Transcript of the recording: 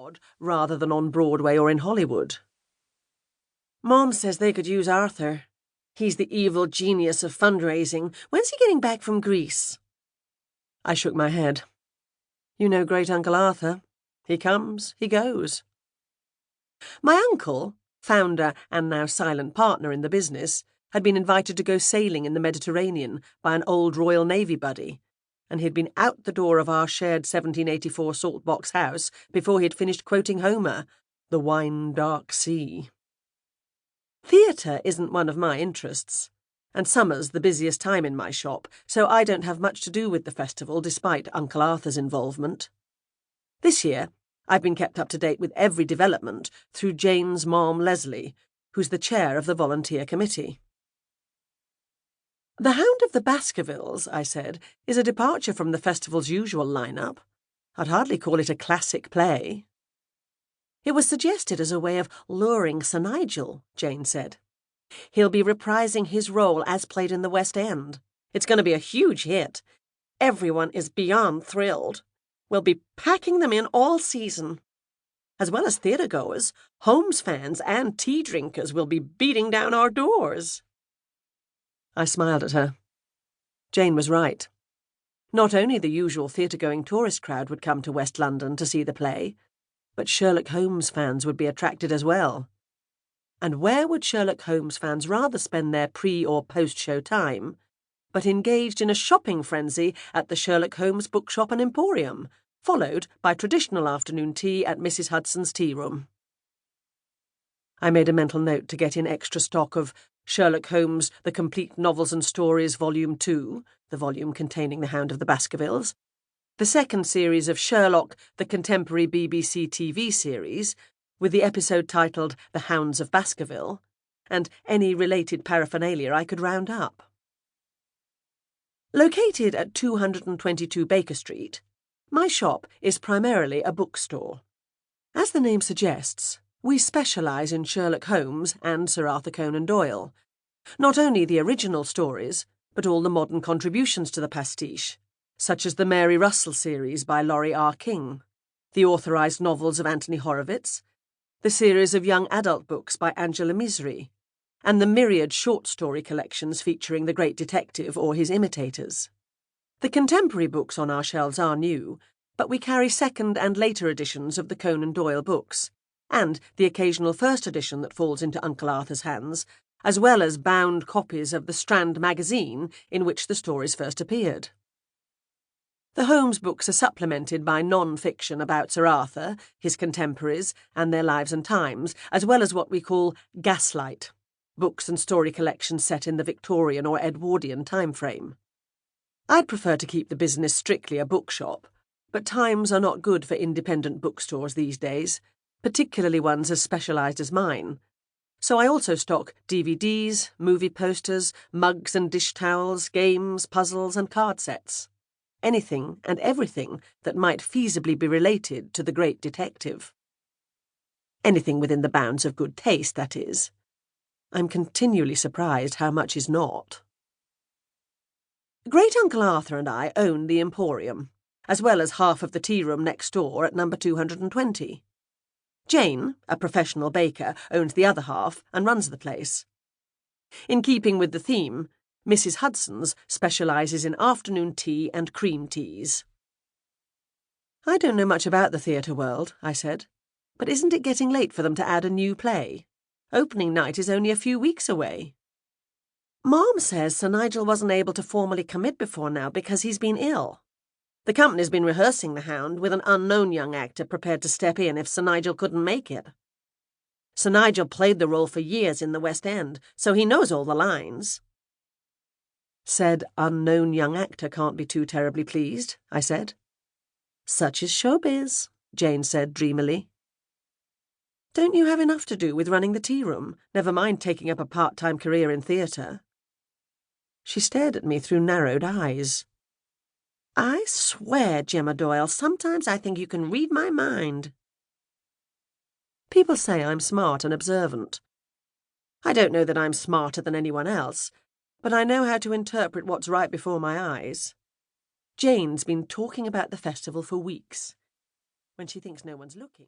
Cod rather than on Broadway or in Hollywood. Mom says they could use Arthur. He's the evil genius of fundraising. When's he getting back from Greece? I shook my head. You know great Uncle Arthur. He comes, he goes. My uncle, founder and now silent partner in the business, had been invited to go sailing in the Mediterranean by an old Royal Navy buddy, and he'd been out the door of our shared 1784 saltbox house before he had finished quoting Homer, "The wine dark sea." Theatre isn't one of my interests, and summer's the busiest time in my shop, so I don't have much to do with the festival despite Uncle Arthur's involvement. This year, I've been kept up to date with every development through Jayne's mom, Leslie, who's the chair of the volunteer committee. "The Hound of the Baskervilles," I said, "is a departure from the festival's usual lineup. I'd hardly call it a classic play." "It was suggested as a way of luring Sir Nigel," Jayne said. "He'll be reprising his role as played in the West End. It's going to be a huge hit. Everyone is beyond thrilled. We'll be packing them in all season. As well as theatre-goers, Holmes fans and tea drinkers will be beating down our doors." I smiled at her. Jayne was right. Not only the usual theatre-going tourist crowd would come to West London to see the play, but Sherlock Holmes fans would be attracted as well. And where would Sherlock Holmes fans rather spend their pre- or post-show time but engaged in a shopping frenzy at the Sherlock Holmes Bookshop and Emporium, followed by traditional afternoon tea at Mrs. Hudson's tea room. I made a mental note to get in extra stock of Sherlock Holmes, The Complete Novels and Stories, Volume 2, the volume containing The Hound of the Baskervilles, the second series of Sherlock, the contemporary BBC TV series, with the episode titled The Hounds of Baskerville, and any related paraphernalia I could round up. Located at 222 Baker Street, my shop is primarily a bookstore. As the name suggests, we specialise in Sherlock Holmes and Sir Arthur Conan Doyle. Not only the original stories, but all the modern contributions to the pastiche, such as the Mary Russell series by Laurie R. King, the authorised novels of Anthony Horowitz, the series of young adult books by Angela Misery, and the myriad short story collections featuring the great detective or his imitators. The contemporary books on our shelves are new, but we carry second and later editions of the Conan Doyle books, and the occasional first edition that falls into Uncle Arthur's hands, as well as bound copies of the Strand magazine in which the stories first appeared. The Holmes books are supplemented by non-fiction about Sir Arthur, his contemporaries, and their lives and times, as well as what we call gaslight, books and story collections set in the Victorian or Edwardian time frame. I'd prefer to keep the business strictly a bookshop, but times are not good for independent bookstores these days, particularly ones as specialised as mine. So I also stock DVDs, movie posters, mugs and dish towels, games, puzzles and card sets. Anything and everything that might feasibly be related to the great detective. Anything within the bounds of good taste, that is. I'm continually surprised how much is not. Great-uncle Arthur and I own the Emporium, as well as half of the tea room next door at number 220. Jayne, a professional baker, owns the other half and runs the place. In keeping with the theme, Mrs. Hudson's specialises in afternoon tea and cream teas. "I don't know much about the theatre world," I said, "but isn't it getting late for them to add a new play? Opening night is only a few weeks away." "Mom says Sir Nigel wasn't able to formally commit before now because he's been ill. The company's been rehearsing The Hound with an unknown young actor prepared to step in if Sir Nigel couldn't make it. Sir Nigel played the role for years in the West End, so he knows all the lines." "Said unknown young actor can't be too terribly pleased," I said. "Such is showbiz," Jayne said dreamily. "Don't you have enough to do with running the tea room, never mind taking up a part-time career in theatre?" She stared at me through narrowed eyes. "I swear, Gemma Doyle, sometimes I think you can read my mind." People say I'm smart and observant. I don't know that I'm smarter than anyone else, but I know how to interpret what's right before my eyes. Jayne's been talking about the festival for weeks. When she thinks no one's looking...